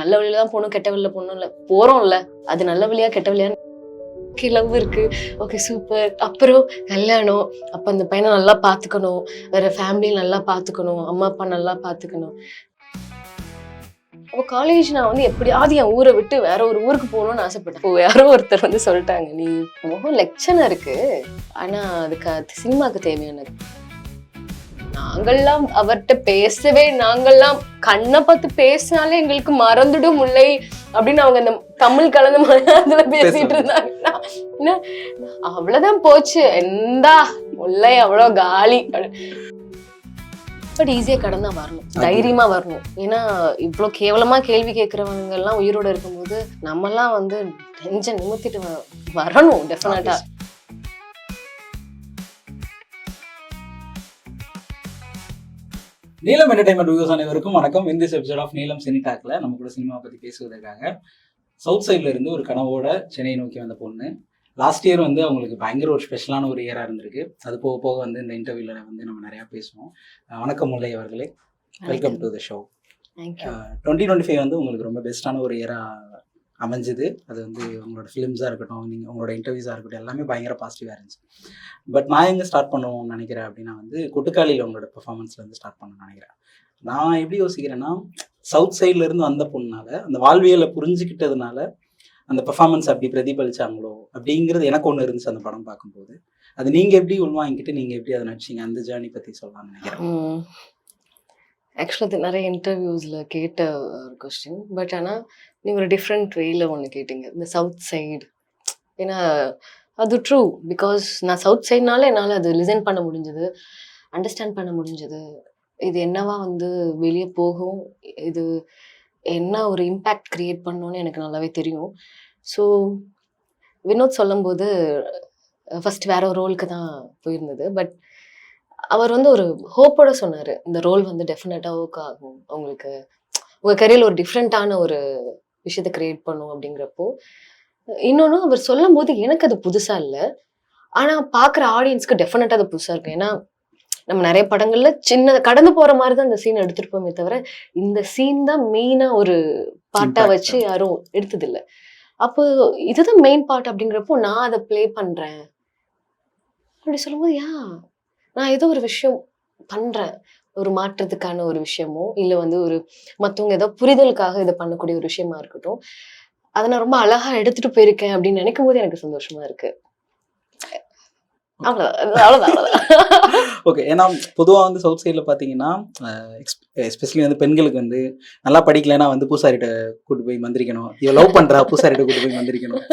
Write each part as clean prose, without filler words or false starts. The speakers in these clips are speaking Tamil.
நல்ல வழியில தான் போகணும், கெட்ட வழியில போகணும் இல்லை, போறோம்ல, அது நல்ல வழியா கெட்ட வழியா லவ் இருக்கு, ஓகே சூப்பர். அப்புறம் கல்யாணம், அப்ப அந்த பையனை நல்லா பாத்துக்கணும், வேற ஃபேமிலி நல்லா பாத்துக்கணும், அம்மா அப்பா நல்லா பாத்துக்கணும். அப்போ காலேஜ் நான் வந்து எப்படியாவது என் ஊரை விட்டு வேற ஒரு ஊருக்கு போகணும்னு ஆசைப்பட்டேன். இப்போ யாரோ ஒருத்தர் வந்து சொல்லிட்டாங்க, நீ முகம் லட்சணம் இருக்கு, ஆனா அதுக்கு சினிமாக்கு தேவையானது. நாங்கள்லாம் அவர்கிட்ட பேசவே, நாங்கள்லாம் கண்ணை பார்த்து பேசினாலே எங்களுக்கு மறந்துடும் முல்லை அப்படின்னு அவங்க அந்த தமிழ் கலந்த மலையாளத்துல பேசிட்டு இருந்தாங்கன்னா அவ்வளவுதான் போச்சு, எந்தா முல்லை அவ்வளோ காலி. பட் ஈஸியா கடந்தா வரணும், தைரியமா வரணும். ஏன்னா இவ்வளவு கேவலமா கேள்வி கேட்கறவங்க எல்லாம் உயிரோட இருக்கும்போது நம்ம எல்லாம் வந்து நெஞ்ச நிமித்திட்டு வரணும் டெஃபினட்டா. நீலம் என்டர்டைன்மெண்ட் வியூஸ் அனைவருக்கும் வணக்கம். இந்த எபிசோட் ஆஃப் நீலம் சினி டாக்ல நம்ம கூட சினிமா பத்தி பேசுவதற்காக சவுத் சைட்ல இருந்து ஒரு கனவோட சென்னை நோக்கி வந்த பொண்ணு. லாஸ்ட் இயர் வந்து அவங்களுக்கு பயங்கர ஒரு ஸ்பெஷலான ஒரு இயரா இருந்திருக்கு. அது போக போக வந்து இந்த இன்டர்வியூல வந்து நம்ம நிறைய பேசுவோம். வணக்கம் முல்லை அவர்களே, வெல்கம் டு த ஷோ. 2025 வந்து உங்களுக்கு ரொம்ப பெஸ்டான ஒரு இயரா அமைஞ்சுது. அது வந்து உங்களோட ஃபிலிம்ஸாக இருக்கட்டும், நீங்கள் உங்களோட இன்டர்வியூஸாக இருக்கட்டும், எல்லாமே பயங்கர பாசிட்டிவாக இருந்துச்சு. பட் நான் எங்கே ஸ்டார்ட் பண்ணுவோம்னு நினைக்கிறேன் அப்படின்னா வந்து கொட்டுக்காளியில் உங்களோட பெர்ஃபார்மன்ஸ்லேருந்து ஸ்டார்ட் பண்ணணும்னு நினைக்கிறேன். நான் எப்படி யோசிக்கிறேன்னா, சவுத் சைட்லேருந்து வந்த பொண்ணால அந்த வாழ்வியலை புரிஞ்சுக்கிட்டதுனால அந்த பெர்ஃபார்மன்ஸ் அப்படி பிரதிபலிச்சாங்களோ அப்படிங்கிறது எனக்கு ஒன்று இருந்துச்சு அந்த படம் பார்க்கும்போது. அது நீங்கள் எப்படி உள்வாங்கிட்டு நீங்கள் எப்படி அதை நடிச்சிங்க, அந்த ஜேர்னி பற்றி சொல்லலாம்னு நினைக்கிறேன். ஆக்சுவலாக அது நிறைய இன்டர்வியூஸில் கேட்ட ஒரு கொஸ்டின். பட் ஆனால் நீங்கள் ஒரு டிஃப்ரெண்ட் வேயில் ஒன்று கேட்டீங்க, இந்த சவுத் சைடு. ஏன்னா அது ட்ரூ, பிகாஸ் நான் சவுத் சைட்னால என்னால் அது லிசன் பண்ண முடிஞ்சது, அண்டர்ஸ்டாண்ட் பண்ண முடிஞ்சது. இது என்னவா வந்து வெளியே போகும், இது என்ன ஒரு இம்பேக்ட் க்ரியேட் பண்ணணும்னு எனக்கு நல்லாவே தெரியும். ஸோ வினோத் சொல்லும்போது ஃபர்ஸ்ட் வேற ஒரு ரோலுக்கு தான் போயிருந்தது. பட் அவர் வந்து ஒரு ஹோப்போட சொன்னார், இந்த ரோல் வந்து டெஃபினட்டாக ஒர்க் ஆகும், உங்களுக்கு உங்கள் கரியரில் ஒரு டிஃப்ரெண்ட்டான ஒரு விஷயத்தை கிரியேட் பண்ணும் அப்படிங்கிறப்போ. இன்னொன்று அவர் சொல்லும் போது எனக்கு அது புதுசாக இல்லை, ஆனால் பார்க்குற ஆடியன்ஸ்க்கு டெஃபினட்டாக அது புதுசாக இருக்கும். ஏன்னா நம்ம நிறைய படங்களில் சின்ன கடந்து போகிற மாதிரி தான் இந்த சீன் எடுத்துருப்போமே தவிர, இந்த சீன் தான் மெயினாக ஒரு பார்ட்டாக வச்சு யாரும் எடுத்ததில்லை. அப்போ இதுதான் மெயின் பார்ட் அப்படிங்கிறப்போ நான் அதை ப்ளே பண்ணுறேன் அப்படி சொல்லும்போது, நான் ஏதோ ஒரு விஷயம் பண்றேன், ஒரு மாற்றத்துக்கான ஒரு விஷயமோ இல்லை வந்து ஒரு மற்றவங்க ஏதோ புரிதலுக்காக இதை பண்ணக்கூடிய ஒரு விஷயமா இருக்கட்டும், அதை நான் ரொம்ப அழகா எடுத்துட்டு போயிருக்கேன் அப்படின்னு நினைக்கும் போது எனக்கு சந்தோஷமா இருக்கு. ஓகே. ஏன்னா பொதுவாக வந்து சவுத் சைடில் பார்த்தீங்கன்னா, எஸ்பெஷலி வந்து பெண்களுக்கு வந்து நல்லா படிக்கலைன்னா வந்து பூசாரிட்ட கூட்டு போய் மந்திரிக்கணும், இவ லவ் பண்ணுறா பூசாரிட்ட கூட்டு போய் மந்திரிக்கணும்.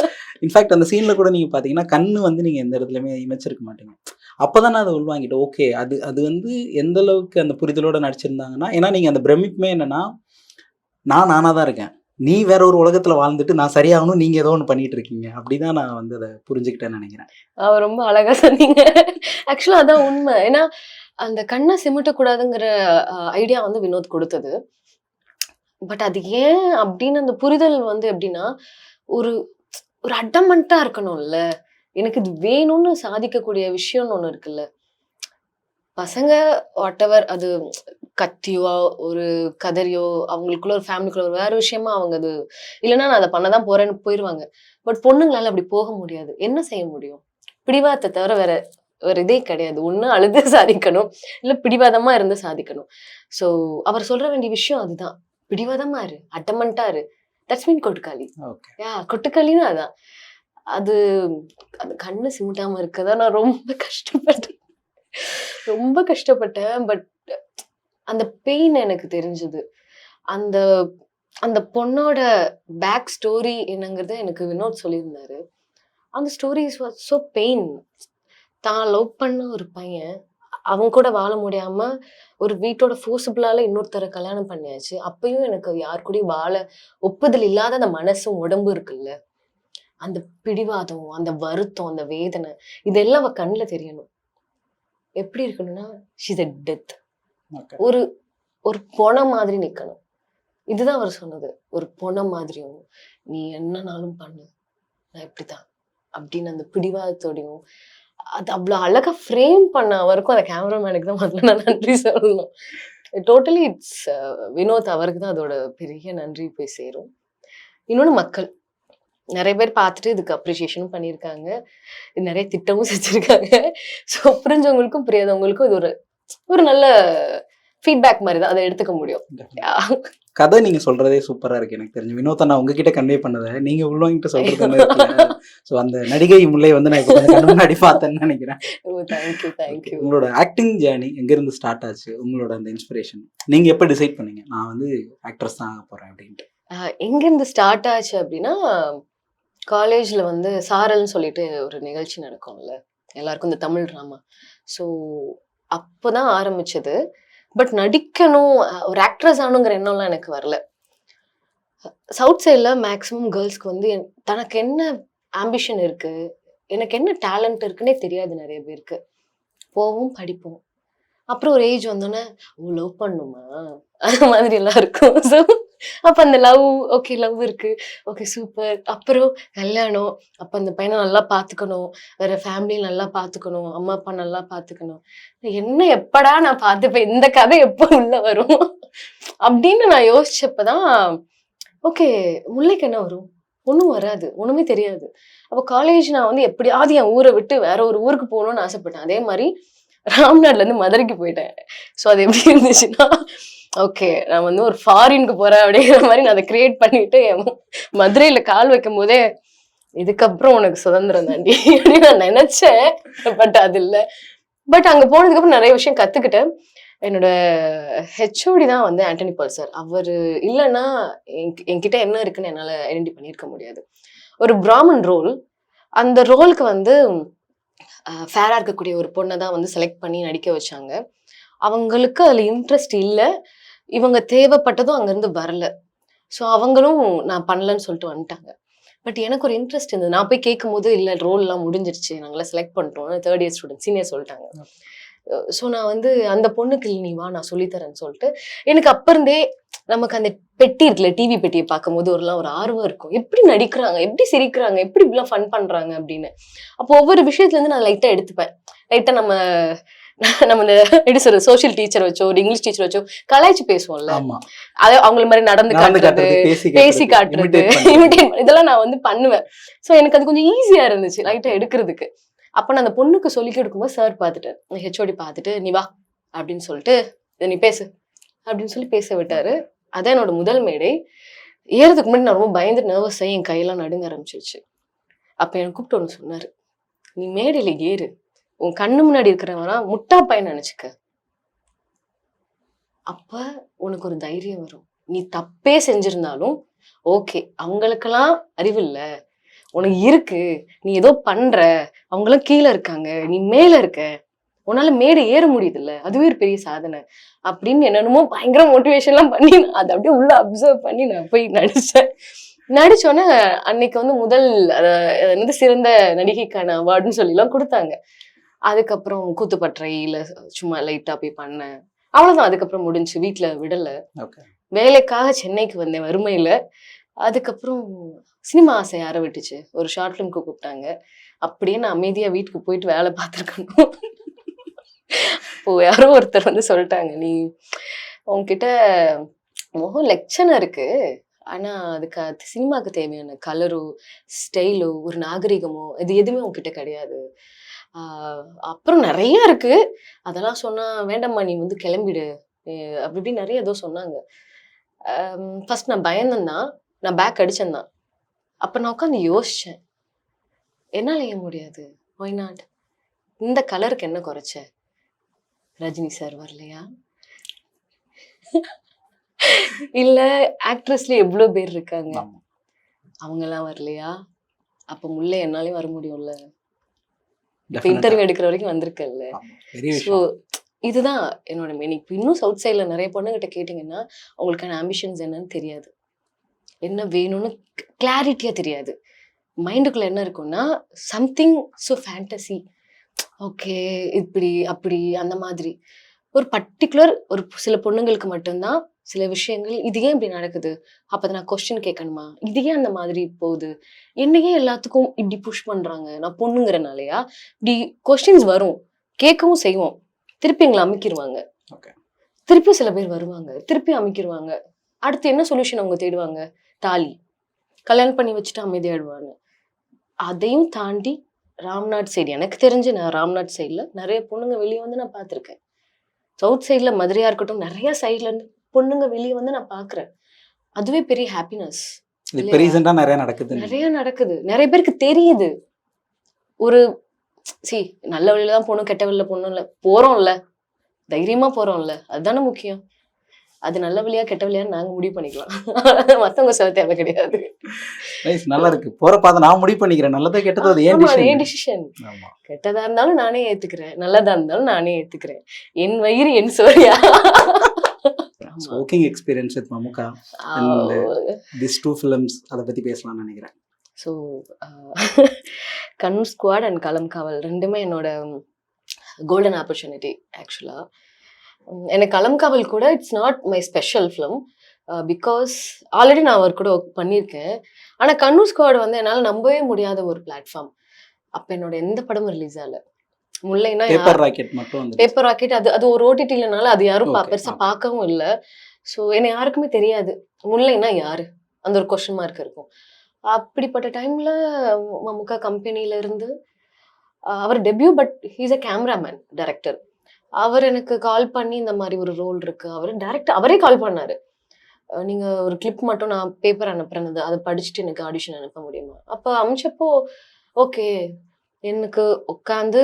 இன்ஃபேக்ட் அந்த சீனில் கூட நீங்கள் பார்த்தீங்கன்னா கண்ணு வந்து நீங்கள் எந்த இடத்துலையுமே இமைச்சிருக்க மாட்டீங்க. அப்போ தான் நான் அதை உள்வாங்கிட்டேன். ஓகே, அது வந்து எந்த அளவுக்கு அந்த புரிதலோடு நடிச்சிருந்தாங்கன்னா, ஏன்னா நீங்கள் அந்த பிரமிப்புமே என்னென்னா, நானாக தான் இருக்கேன், நீ வேற ஒரு உலகத்துல வாழ்ந்துட்டு நான் சரியாகணும், நீங்க ஏதோ ஒன்று பண்ணிட்டு இருக்கீங்க. அப்படிதான் நான் வந்து அதை புரிஞ்சுக்கிட்டேன்னு நினைக்கிறேன். ரொம்ப அழகா சொன்னீங்க. ஆக்சுவலா அதான் உண்மை. ஏன்னா அந்த கண்ணை சிமிட்டக்கூடாதுங்கிற ஐடியா வந்து வினோத் கொடுத்தது. பட் அது ஏன் அப்படின்னு அந்த புரிதல் வந்து எப்படின்னா, ஒரு ஒரு அடமெண்டா இருக்கணும்ல, எனக்கு இது வேணும்னு சாதிக்கக்கூடிய விஷயம்னு ஒண்ணு இருக்குல்ல. பசங்க வாட்டெவர், அது கத்தியோ ஒரு கதறியோ அவங்களுக்குள்ள ஒரு ஃபேமிலிக்குள்ள ஒரு வேற விஷயமா அவங்க அது இல்லைன்னா நான் அதை பண்ணதான் போறேன்னு போயிடுவாங்க. பட் பொண்ணுங்களால அப்படி போக முடியாது. என்ன செய்ய முடியும்? பிடிவாதத்தை தவிர வேற ஒரு இதே கிடையாது. ஒண்ணு அழுது சாதிக்கணும், இல்ல பிடிவாதமா இருந்து சாதிக்கணும். ஸோ அவர் சொல்ற வேண்டிய விஷயம் அதுதான், பிடிவாதமா இரு, அட்டமெண்டா இரு. தட்ஸ் மீன் கொட்டுக்காளி. கொட்டுக்காளின்னு அதான். அது அந்த கண்ணு சிமிட்டாம இருக்கதான் நான் ரொம்ப கஷ்டப்பட்டேன். பட் அந்த பெயின் எனக்கு தெரிஞ்சது. அந்த அந்த பொண்ணோட பேக் ஸ்டோரி என்னங்கிறது எனக்கு வினோத் சொல்லியிருந்தாரு. அந்த ஸ்டோரி வாஸ் ஸோ பெயின். தான் லவ் பண்ண ஒரு பையன், அவங்க கூட வாழ முடியாம ஒரு வீட்டோட ஃபோர்ஸபிளால இன்னொருத்தரை கல்யாணம் பண்ணியாச்சு. அப்பயும் எனக்கு யார் கூடயும் வாழ ஒப்புதல் இல்லாத அந்த மனசும் உடம்பு இருக்குல்ல, அந்த பிடிவாதம், அந்த வருத்தம், அந்த வேதனை, இதெல்லாம் அவ கண்ணுல தெரியணும். எப்படி இருக்கணும்னா, ஷீஸ் எ டெத். ஒரு ஒரு பொண மாதிரி நிக்கணும். இதுதான் அவர் சொன்னது. ஒரு பொண மாதிரியும், நீ என்னனாலும் பண்ணு, நான் இப்படிதான் அப்படின்னு அந்த பிடிவாதத்தோடையும் அது அவ்வளவு அழகா ஃப்ரேம் பண்ண வரைக்கும் அந்த கேமராமேனுக்கு தான் முதல்ல நான் நன்றி சொல்லணும். டோட்டலி இட்ஸ் வினோத் அவருக்கு தான் அதோட பெரிய நன்றி போய் சேரும். இன்னொன்று மக்கள் நிறைய பேர் பார்த்துட்டு இதுக்கு அப்ரிசியேஷனும் பண்ணியிருக்காங்க, நிறைய திட்டமும் செஞ்சுருக்காங்க. ஸோ புரிஞ்சவங்களுக்கும் புரியாதவங்களுக்கும் இது ஒரு ஒரு நல்ல ஃபீட்பேக் மாதிரி தான், அதை எடுத்துக்க முடியும். கதை நீங்க சொல்றதே சூப்பரா இருக்கு. எனக்கு தெரிஞ்சு வினோத்தை நான் உங்ககிட்ட கன்வே பண்ணதை நீங்க உள்ளவங்கிட்ட சொல்றது. ஸோ அந்த நடிகை முல்லை வந்து நான் இப்போ கண்ணு முன்னாடி பார்த்தேன்னு நினைக்கிறேன். Thank you thank you. உங்களோட ஆக்டிங் ஜேர்னி எங்கேருந்து ஸ்டார்ட் ஆச்சு? உங்களோட அந்த இன்ஸ்பிரேஷன் நீங்க எப்போ டிசைட் பண்ணீங்க நான் வந்து ஆக்ட்ரஸ் தான் ஆக போறேன் அப்படின்ட்டு? எங்கேருந்து ஸ்டார்ட் ஆச்சு அப்படின்னா, காலேஜில் வந்து சாரல்னு சொல்லிட்டு ஒரு நிகழ்ச்சி நடக்கும்ல எல்லாருக்கும், இந்த தமிழ் ட்ராமா. ஸோ அப்போ தான் ஆரம்பிச்சது. பட் நடிக்கணும், ஒரு ஆக்ட்ரஸ் ஆகணுங்கிற எண்ணம்லாம் எனக்கு வரல. சவுத் சைடில் மேக்ஸிமம் கேர்ள்ஸ்க்கு வந்து தனக்கு என்ன ஆம்பிஷன் இருக்கு, எனக்கு என்ன டேலண்ட் இருக்குன்னே தெரியாது நிறைய பேருக்கு. போவோம் படிப்போம், அப்புறம் ஒரு ஏஜ் வந்தோன்னே லவ் பண்ணுமா அந்த மாதிரி எல்லாம் இருக்கும். ஸோ அப்போ அந்த லவ், ஓகே லவ் இருக்கு, ஓகே சூப்பர், அப்புறம் கல்யாணம், அப்போ அந்த பையனை நல்லா பார்த்துக்கணும், வேற ஃபேமிலியை நல்லா பார்த்துக்கணும், அம்மா அப்பா நல்லா பார்த்துக்கணும். என்ன எப்படா நான் பார்த்துப்பேன், இந்த கதை எப்போ உள்ள வரும் அப்படின்னு நான் யோசிச்சப்பதான் ஓகே முல்லைக்கு என்ன வரும், ஒன்றும் வராது, ஒன்றுமே தெரியாது. அப்போ காலேஜ் நான் வந்து எப்படியாவது என் ஊரை விட்டு வேற ஒரு ஊருக்கு போகணும்னு ஆசைப்பட்டேன். அதே மாதிரி ராம்நாட்லேருந்து மதுரைக்கு போயிட்டேன். ஸோ அது எப்படி இருந்துச்சுன்னா, ஓகே நான் வந்து ஒரு ஃபாரினுக்கு போறேன் அப்படிங்கிற மாதிரி நான் அதை கிரியேட் பண்ணிட்டு மதுரையில கால் வைக்கும் போதே இதுக்கப்புறம் உனக்கு சுதந்திரம் தாண்டி அப்படின்னு நான் நினைச்சேன். பட் அது இல்லை. பட் அங்க போனதுக்கு அப்புறம் நிறைய விஷயம் கத்துக்கிட்டேன். என்னோட ஹெச்ஓடி தான் வந்து ஆண்டனி பால் சார். அவர் இல்லைன்னா என்கிட்ட என்ன இருக்குன்னு என்னால் ஐடென்டி பண்ணியிருக்க முடியாது. ஒரு பிராமன் ரோல், அந்த ரோலுக்கு வந்து ஃபேரா இருக்கக்கூடிய ஒரு பொண்ணை தான் வந்து செலக்ட் பண்ணி நடிக்க வச்சாங்க. அவங்களுக்கு அதுல இன்ட்ரெஸ்ட் இல்லை, இவங்க தேவைப்பட்டதும் அங்கேருந்து வரல. ஸோ அவங்களும் நான் பண்ணலன்னு சொல்லிட்டு வந்துட்டாங்க. பட் எனக்கு ஒரு இன்ட்ரெஸ்ட் இருந்தது. நான் போய் கேட்கும் போது இல்லை ரோல்லாம் முடிஞ்சிருச்சு, நாங்களாம் செலக்ட் பண்ணுறோம், தேர்ட் இயர் ஸ்டூடெண்ட் சீனியர் சொல்லிட்டாங்க. ஸோ நான் வந்து அந்த பொண்ணுக்கு நீ வா நான் சொல்லித்தரேன்னு சொல்லிட்டு, எனக்கு அப்ப இருந்தே நமக்கு அந்த பெட்டி இருக்குல்ல, டிவி பெட்டியை பார்க்கும்போது ஒரு ஆர்வம் இருக்கும். எப்படி நடிக்கிறாங்க, எப்படி சிரிக்கிறாங்க, எப்படி இப்படிலாம் ஃபன் பண்றாங்க அப்படின்னு. அப்போ ஒவ்வொரு விஷயத்துல இருந்து நான் லைட்டா எடுத்துப்பேன். லைட்டா நம்ம இந்த எப்படி சொல்றது, சோசியல் டீச்சர் வச்சோ ஒரு இங்கிலீஷ் டீச்சர் வச்சோ கலாய்ச்சி பேசுவோம்ல, அது அவங்கள மாதிரி நடந்து காட்டுறது, பேசி காட்டுறது, இமிடேட், இதெல்லாம் நான் வந்து பண்ணுவேன். ஸோ எனக்கு அது கொஞ்சம் ஈஸியா இருந்துச்சு லைட்டா எடுக்கிறதுக்கு. அப்ப நான் அந்த பொண்ணுக்கு சொல்லி கொடுக்கும்போது சார் பார்த்துட்டு, ஹெச்ஓடி பார்த்துட்டு, நீ வா அப்படின்னு சொல்லிட்டு, இதை நீ பேசு அப்படின்னு சொல்லி பேச விட்டாரு. அதான் என்னோட முதல் மேடை. ஏறதுக்கு முன்னாடி நான் ரொம்ப பயந்து நர்வஸ் ஆகி என் கையெல்லாம் நடுங்க ஆரம்பிச்சிருச்சு. அப்ப எனக்கு கூப்பிட்டு ஒன்று சொன்னாரு, நீ மேடையில ஏறு, உன் கண்ணு முன்னாடி இருக்கிறவனா முட்டா பையன் நினைச்சுக்க, அப்ப உனக்கு ஒரு தைரியம் வரும். நீ தப்பே செஞ்சிருந்தாலும் ஓகே, அவங்களுக்கெல்லாம் அறிவு இல்ல, உனக்கு இருக்கு, நீ ஏதோ பண்ற, அவங்களாம் கீழே இருக்காங்க, நீ மேல இருக்க, உன்னால மேடை ஏற முடியுது இல்ல, அதுவே ஒரு பெரிய சாதனை அப்படின்னு என்னென்னமோ பயங்கர மோட்டிவேஷன் எல்லாம் பண்ணி அதை அப்படியே உள்ள அப்சர்வ் பண்ணி நான் போய் நடிச்சேன். நடிச்சோன்னே அன்னைக்கு வந்து முதல் என்னது சிறந்த நடிகைக்கான அவார்டுன்னு சொல்லி எல்லாம் கொடுத்தாங்க. அதுக்கப்புறம் கூத்துப்பற்றையில சும்மா லைட்டா போய் பண்ணேன், அவ்வளவுதான். அதுக்கப்புறம் முடிஞ்சு, வீட்டுல விடல. வேலைக்காக சென்னைக்கு வந்தேன் வறுமையில. அதுக்கப்புறம் சினிமா ஆசை யார விட்டுச்சு, ஒரு ஷார்ட் ஃபிலிம்க்கு கூப்பிட்டாங்க. அப்படியே நான் அமைதியா வீட்டுக்கு போயிட்டு வேலை பார்த்துருக்கணும். இப்போ யாரோ ஒருத்தர் வந்து சொல்லிட்டாங்க, நீ உன்கிட்ட முகம் லட்சணம் இருக்கு, ஆனா அதுக்கு சினிமாக்கு தேவையான கலரோ ஸ்டைலோ ஒரு நாகரிகமோ இது எதுவுமே உன்கிட்ட கிடையாது. அப்புறம் நிறைய இருக்கு, அதெல்லாம் சொன்னா வேண்டாம்மா நீ வந்து கிளம்பிடு அப்படி இப்படி நிறைய ஏதோ சொன்னாங்க. ஃபர்ஸ்ட் நான் பயந்தேன் தான், நான் பேக் அடிச்சேன் தான். அப்ப நான் உட்காந்து யோசிச்சேன், என்னால ஏன் முடியாது, ஒய் நாட், இந்த கலருக்கு என்ன குறைச்ச, ரஜினி சார் வரலையா, இல்ல ஆக்ட்ரஸ்ல எவ்வளவு பேர் இருக்காங்க, அவங்க எல்லாம் வரலையா, அப்ப முல்லை என்னாலையும் வர முடியும்ல, இன்டர்வியூ எடுக்கிற வரைக்கும் வந்திருக்கல. ஸோ இதுதான் என்னோட மீனிங். இன்னும் சவுத் சைட்ல நிறைய பொண்ணுகிட்ட கேட்டீங்கன்னா அவங்களுக்கான ஆம்பிஷன்ஸ் என்னன்னு தெரியாது, என்ன வேணும்னு கிளாரிட்டியா தெரியாது. மைண்டுக்குள்ள என்ன இருக்கும்னா சம்திங் ஸோ ஃபேண்டசி, ஓகே இப்படி அப்படி அந்த மாதிரி. ஒரு பர்டிகுலர் ஒரு சில பொண்ணுங்களுக்கு மட்டும்தான் சில விஷயங்கள், இது ஏன் இப்படி நடக்குது, அப்ப நான் கொஸ்டின் கேட்கணுமா, இது ஏன் அந்த மாதிரி போகுது, என்னையே எல்லாத்துக்கும் இப்படி புஷ் பண்றாங்க, நான் பொண்ணுங்கிறனாலயா, இப்படி கொஸ்டின்ஸ் வரும், கேட்கவும் செய்வோம், திருப்பி எங்களை அமைக்கிடுவாங்க. திருப்பி சில பேர் வருவாங்க, திருப்பி அமைக்கிருவாங்க. அடுத்து என்ன சொல்யூஷன் அவங்க தேடுவாங்க? தாலி. கல்யாணம் பண்ணி வச்சுட்டு அமைதியாயிடுவாங்க. அதையும் தாண்டி ராம்நாட் சைடு எனக்கு தெரிஞ்சு நான் ராம்நாட் சைடுல நிறைய பொண்ணுங்க வெளியே வந்து நான் பார்த்துருக்கேன். சவுத் சைடுல மதுரையா இருக்கட்டும், நிறைய சைட்ல இருந்து பொண்ணுங்க வெளியே வந்து நான் பார்க்குறேன். அதுவே பெரிய ஹாப்பினஸ். இப்போ ரீசெண்டா நிறைய நடக்குது. நிறைய நடக்குது. நிறைய பேருக்கு தெரியுது. ஒரு நல்ல வழியில தான் போகணும், கெட்ட வழியில போகணும் இல்ல. போறோம்ல, தைரியமா போறோம்ல, அதுதானே முக்கியம். அது நல்ல வழியா கெட்ட வழியா நாங்க முடிவு பண்ணிக்கலாம். மத்தவங்க சொல்ல தேவை கிடையாது. நல்லா இருக்கு. போற பாதை நான் முடிவு பண்ணிக்கிறேன். நல்லதா கெட்டதோ அது ஏன் டிசிஷன். கெட்டதா இருந்தாலும் நானே ஏத்துக்கிறேன், நல்லதா இருந்தாலும் நானே ஏத்துக்கிறேன். என் வயிறு என் சோரியா. Working experience with Mammukka and these two films அத பத்தி பேசலாம்னு நினைக்கிறேன். ஸோ கண்ணூர் ஸ்குவாட் அண்ட் களம் காவல் ரெண்டுமே என்னோட கோல்டன் ஆப்பர்ச்சுனிட்டி. ஆக்சுவலாக எனக்கு களம் காவல் கூட it's not my special film because already நான் அவர் கூட ஒர்க் பண்ணியிருக்கேன். ஆனால் கண்ணூர் ஸ்குவாட் வந்து என்னால் நம்பவே முடியாத ஒரு பிளாட்ஃபார்ம். அப்போ என்னோட எந்த படமும் ரிலீஸ் ஆகல. முல்லைனா பேப்பர் ராக்கெட் மட்டும் பேப்பர் ராக்கெட் அது ஒரு ஓடிடிலனால அது யாரும் பெருசா பார்க்கவும் இல்லை. ஸோ என்னை யாருக்குமே தெரியாது முல்லைனா யாரு, அந்த ஒரு கொஸ்டின் மார்க் இருக்கும். அப்படிப்பட்ட டைம்ல மம்முக்கா கம்பெனில இருந்து அவர் debut, but he's a cameraman director. அவர் எனக்கு கால் பண்ணி இந்த மாதிரி ஒரு ரோல் இருக்கு, அவர் டைரக்டர் அவரே கால் பண்ணாரு. நீங்க ஒரு கிளிப் மட்டும் நான் பேப்பர் அனுப்புறேன், அதை படிச்சுட்டு எனக்கு ஆடிஷன் அனுப்ப முடியுமா? அப்போ அமிச்சப்போ ஓகே, எனக்கு உட்காந்து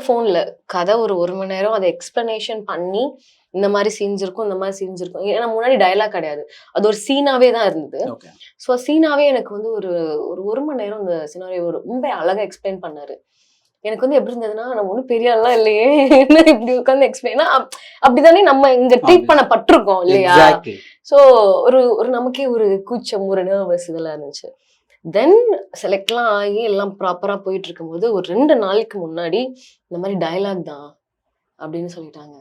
ஃபோனில் கதை ஒரு மணி நேரம் அதை எக்ஸ்பிளனேஷன் பண்ணி இந்த மாதிரி சீன்ஸ் இருக்கும், இந்த மாதிரி சீன்ஸ் இருக்கும். ஏன்னா முன்னாடி டயலாக் கிடையாது, அது ஒரு சீனாவே தான் இருந்தது. ஸோ சீனாவே எனக்கு வந்து ஒரு மணி நேரம் அந்த சினாரியோ ரொம்ப அழகாக எக்ஸ்பிளைன் பண்ணாரு. எனக்கு வந்து எப்படி இருந்ததுன்னா, நம்ம ஒன்றும் பெரிய ஆள்லாம் இல்லையே, என்ன இப்படி உட்காந்து எக்ஸ்பிளைனா அப்படிதானே நம்ம இங்க ட்ரீட் பண்ணப்பட்டிருக்கோம் இல்லையா? ஸோ ஒரு நமக்கே ஒரு கூச்சம், ஒரு நர்வஸ் இதெல்லாம் இருந்துச்சு. தென் செலக்ட்லாம் ஆகி எல்லாம் ப்ராப்பராக போயிட்டு இருக்கும்போது ஒரு 2 நாளைக்கு முன்னாடி இந்த மாதிரி டயலாக் தான் அப்படின்னு சொல்லிட்டாங்க.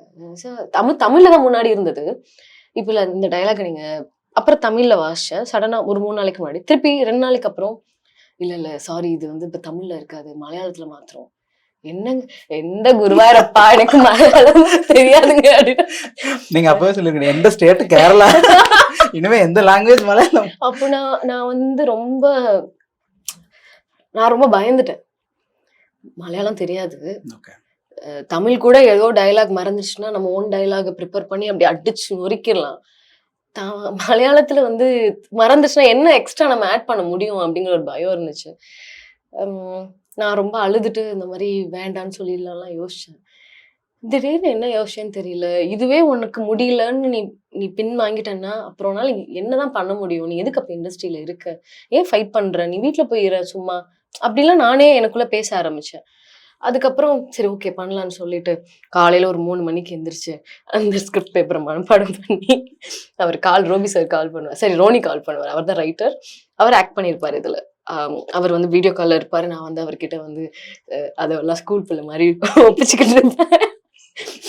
தமிழ்ல தான் முன்னாடி இருந்தது. இப்போ இல்லை, இந்த டைலாக் நீங்க அப்புறம் தமிழ்ல வாசிச்சேன். சடனா ஒரு 3 நாளைக்கு முன்னாடி திருப்பி 2 நாளைக்கு அப்புறம் இல்ல சாரி, இது வந்து இப்ப தமிழ்ல இருக்காது, மலையாளத்துல மாத்திரம். என்னங்க, எந்த குருவாரப்பா, எனக்கு மலையாளம் தெரியாதுங்க அப்படின்னு. நீங்க அப்பவே சொல்லுங்க, எந்த ஸ்டேட்? கேரளா. இனிமே எந்த லாங்குவேஜ் மலையாளம்? அப்போ நான் வந்து நான் ரொம்ப பயந்துட்டேன். மலையாளம் தெரியாது, தமிழ் கூட ஏதோ டைலாக் மறந்துச்சுன்னா நம்ம ஓன் டைலாக ப்ரிப்பேர் பண்ணி அப்படி அடிச்சு நொறுக்கிடலாம். மலையாளத்துல வந்து மறந்துச்சுன்னா என்ன எக்ஸ்ட்ரா நம்ம ஆட் பண்ண முடியும் அப்படிங்கிற ஒரு பயம் இருந்துச்சு. நான் ரொம்ப அழுதுட்டு இந்த மாதிரி வேண்டான்னு சொல்லிடலாம் யோசிச்சேன். திடீர்னு என்ன யோசிச்சேன்னு தெரியல. இதுவே உனக்கு முடியலன்னு நீ பின் வாங்கிட்டேன்னா அப்புறம் என்னதான் பண்ண முடியும்? நீ எதுக்கு அப்ப இண்டஸ்ட்ரியில இருக்க? ஏன் ஃபைட் பண்ற? நீ வீட்டுல போயிடுற சும்மா அப்படிலாம் நானே எனக்குள்ள பேச ஆரம்பிச்சேன். அதுக்கப்புறம் சரி ஓகே பண்ணலான்னு சொல்லிட்டு காலையில ஒரு 3 மணிக்கு எந்திரிச்சு அந்த ஸ்கிரிப்ட் பேப்பரை மனப்பாடம் பண்ணி அவர் ரோபி சார் கால் பண்ணுவார், சரி ரோனி கால் பண்ணுவார், அவர் தான் ரைட்டர், அவர் ஆக்ட் பண்ணியிருப்பார் இதுல. அவர் வந்து வீடியோ காலில் இருப்பாரு, நான் வந்து அவர்கிட்ட வந்து அதெல்லாம் ஸ்கூல் பிள்ளை மாதிரி ஒப்பிச்சுக்கிட்டு இருப்பேன்.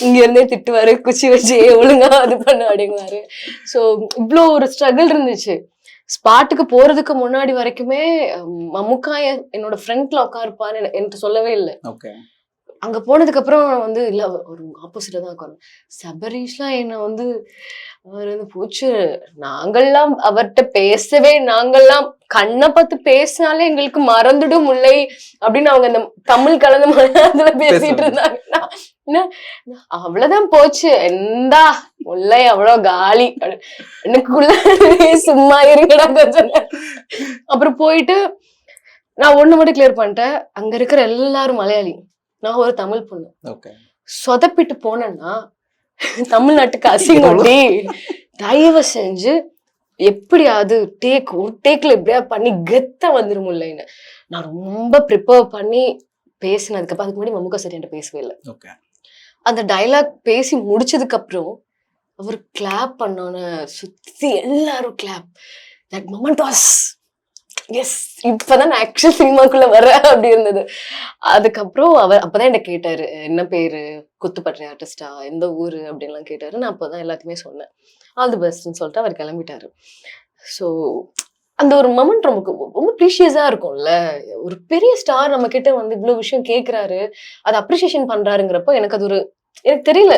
இங்க இருந்தே திட்டுவாரு, குச்சி வச்சு ஒழுங்கா அது பண்ண அப்படிங்குவாரு. ஸோ இவ்வளோ ஒரு ஸ்ட்ரகிள் இருந்துச்சு. ஸ்பாட்டுக்கு போறதுக்கு முன்னாடி வரைக்குமே மம்முக்கா என்னோட ஃப்ரெண்ட்ல உட்காருப்பாரு, என்கிட்ட சொல்லவே இல்லை. அங்க போனதுக்கு அப்புறம் வந்து இல்ல, ஒரு ஆப்போசிட்டா தான் உட்காரும். சபரீஷ்லாம் என்ன வந்து அவர் வந்து போச்சு, நாங்கள்லாம் அவர்கிட்ட பேசவே, நாங்கள்லாம் கண்ணை பார்த்து பேசினாலே எங்களுக்கு மறந்துடும் முல்லை அப்படின்னு அவங்க அந்த தமிழ் கலந்த மலையாளத்துல பேசிட்டு இருந்தாங்க. அவ்வளவுதான் போச்சு, எந்தா முல்லை அவ்வளவு காலி, எனக்குள்ள சும்மா இருங்கடா கொஞ்சம். அப்புறம் போயிட்டு நான் ஒண்ணு மட்டும் கிளியர் பண்ணிட்டேன், அங்க இருக்கிற எல்லாரும் மலையாளி, நான் ஒரு தமிழ் பொண்ணு. சொதப்பிட்டு போனேன்னா தமிழ்நாட்டுக்கு அசிங்கம். தயவு செஞ்சு எப்படியாவது ஒரு டேக்ல எப்படியா பண்ணி கெத்த வந்துரும் இல்லைன்னு நான் ரொம்ப ப்ரிப்பேர் பண்ணி பேசினதுக்கு அப்புறம், அதுக்கு முன்னாடி மம்முக்கா சார் என்கிட்ட பேசவே இல்லை. அந்த டைலாக் பேசி முடிச்சதுக்கு அப்புறம் அவர் கிளாப் பண்ணோன்னு சுத்தி எல்லாரும் clap. That moment was yes, இப்பதான் நான் ஆக்சுவல் சினிமாக்குள்ள வரேன் அப்படி இருந்தது. அதுக்கப்புறம் அவர் அப்பதான் என்ன கேட்டாரு, என்ன பேரு, குத்துப்பட்டறை ஆர்டிஸ்டா, எந்த ஊரு அப்படின்லாம் கேட்டாரு. நான் அப்போதான் எல்லாத்தையுமே சொன்னேன், ஆல் தி பெஸ்ட்ன்னு சொல்லிட்டு அவர் கிளம்பிட்டாரு. ஸோ அந்த ஒரு மொமெண்ட் நமக்கு ரொம்ப ப்ரீஷியஸா இருக்கும்ல. ஒரு பெரிய ஸ்டார் நம்ம கிட்ட வந்து இவ்வளவு விஷயம் கேட்கிறாரு, அதை அப்ரிசியேஷன் பண்றாருங்கிறப்போ எனக்கு அது எனக்கு தெரியல,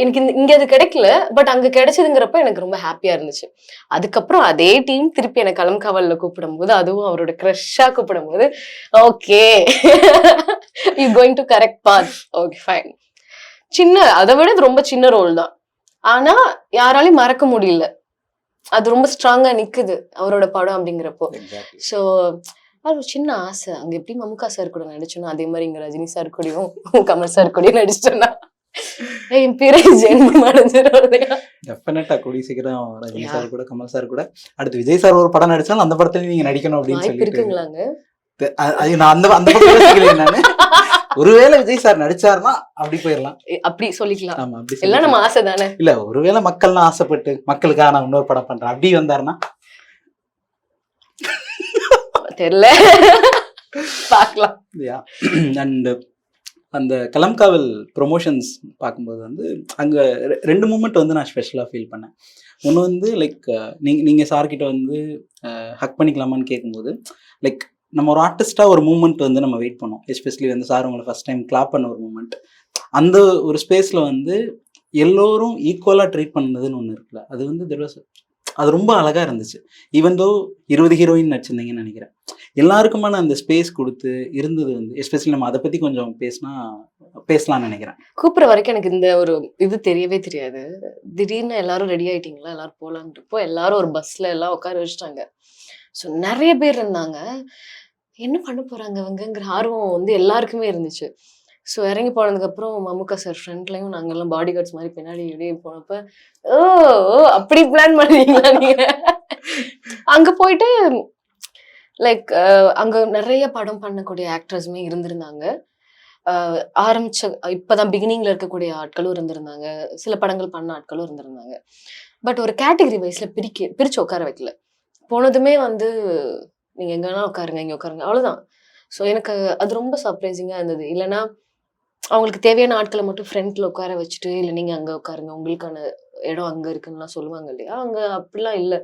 எனக்கு இங்க அது கிடைக்கல, பட் அங்க கிடைச்சதுங்கிறப்ப எனக்கு ரொம்ப ஹாப்பியா இருந்துச்சு. அதுக்கப்புறம் அதே டீம் திருப்பி எனக்கு களம் காவல்ல கூப்பிடும்போது, அதுவும் அவரோட க்ரஷ்ஷா கூப்பிடும்போது, okay you going to correct path, okay fine. அதை விட இது ரொம்ப சின்ன ரோல் தான். ஆனா யாராலையும் மறக்க முடியல. அது ரொம்ப ஸ்ட்ராங்கா நிக்குது அவரோட படம் அப்படிங்கிறப்போ. எக்ஸாக்ட்லி. ஸோ அது ஒரு சின்ன ஆசை. அங்க எப்படி மம்முக்கா சார் கூட நடிச்சோன்னா, அதே மாதிரி இங்க ரஜினி சார் கூடயும் கமல் சார் கூடயும் நடிச்சிட்டோம்னா என் பிறை ஜென்மம் அடைஞ்சிரும் இல்லையா? டெஃபினட்டா கூடிய சீக்கிரம் ரஜினி சார் கூட, கமல் சார் கூட, அடுத்து விஜய் சார் ஒரு படம் நடிச்சாலும் அந்த படத்துல நீங்க நடிக்கணும் அப்படின்னு வாய்ப்பு சொல்லிட்டு இருக்குங்களாங்க? நான் அந்த அந்த பக்கம் யோசிக்கலையே நானு. ஒருவேளை விஜய் சார் நடிச்சாருன்னா அப்படி போயிடலாம். அப்படி சொல்லிக்கலாம். ஆமா, அப்படி எல்லாம் நம்ம ஆசை தானே. இல்ல, ஒருவேளை மக்கள்லாம் ஆசைப்பட்டு மக்களுக்காக நான் இன்னொரு படம் பண்றேன் அப்படி வந்தாருன்னா தெரியல, பார்க்கலாம். அண்ட் அந்த களம்காவல் ப்ரொமோஷன்ஸ் பார்க்கும்போது வந்து அங்கே 2 மூமெண்ட் வந்து நான் ஸ்பெஷலாக ஃபீல் பண்ணேன். ஒன்று வந்து லைக் நீங்கள் சார்கிட்ட வந்து ஹக் பண்ணிக்கலாமான்னு கேட்கும்போது, லைக் நம்ம ஒரு ஆர்டிஸ்டாக ஒரு மூமெண்ட் வந்து நம்ம வெயிட் பண்ணோம். எஸ்பெஷலி வந்து சார் உங்களை ஃபஸ்ட் டைம் கிளாப் பண்ண ஒரு மூமெண்ட், அந்த ஒரு ஸ்பேஸில் வந்து எல்லோரும் ஈக்குவலாக ட்ரீட் பண்ணதுன்னு ஒன்று இருக்குல்ல, அது வந்து அது ரொம்ப அழகாக இருந்துச்சு. ஈவன் தோ 20 ஹீரோயின் நடிச்சிருந்தீங்கன்னு நினைக்கிறேன். எல்லாருக்குமான அந்த ஸ்பேஸ் கொடுத்து இருந்தது வந்து, எஸ்பெஷலி நம்ம அதை பற்றி கொஞ்சம் பேசலாம்னு நினைக்கிறேன். கூப்பிட்ற வரைக்கும் எனக்கு இந்த ஒரு இது தெரியவே தெரியாது. திடீர்னு எல்லாரும் ரெடி ஆயிட்டீங்களா, எல்லாரும் போலான்றப்போ எல்லாரும் ஒரு பஸ்ல எல்லாம் உட்கார வச்சுட்டாங்க. ஸோ நிறைய பேர் இருந்தாங்க. என்ன பண்ண போறாங்க அவங்கங்கிற ஆர்வம் வந்து எல்லாருக்குமே இருந்துச்சு. ஸோ இறங்கி போனதுக்கப்புறம் மம்முக்கா சார் ஃப்ரண்ட்லையும் நாங்கெல்லாம் பாடி கார்ட்ஸ் மாதிரி பின்னாடி வெளியே போனப்ப, ஓ அப்படி பிளான் பண்ணுவீங்களா நீங்க? அங்க போயிட்டு லைக் அங்க நிறைய படம் பண்ணக்கூடிய ஆக்டர்ஸுமே இருந்திருந்தாங்க. ஆரம்பிச்ச இப்பதான் பிகினிங்ல இருக்கக்கூடிய ஆட்களும் இருந்திருந்தாங்க. சில படங்கள் பண்ண ஆட்களும் இருந்திருந்தாங்க. பட் ஒரு கேட்டகரி வைஸ்ல பிரிச்சு உட்கார வைக்கல. போனதுமே வந்து நீங்க எங்க வேணாலும் உட்காருங்க, இங்க உட்காருங்க, அவ்வளவுதான். ஸோ எனக்கு அது ரொம்ப சர்ப்ரைசிங்கா இருந்தது. இல்லைன்னா அவங்களுக்கு தேவையான ஆட்களை மட்டும் ஃப்ரண்ட்ல உட்கார வச்சுட்டு, இல்லை நீங்க அங்க உட்காருங்க, உங்களுக்கான இடம் அங்க இருக்குன்னுலாம் சொல்லுவாங்க இல்லையா? அங்க அப்படிலாம் இல்லை.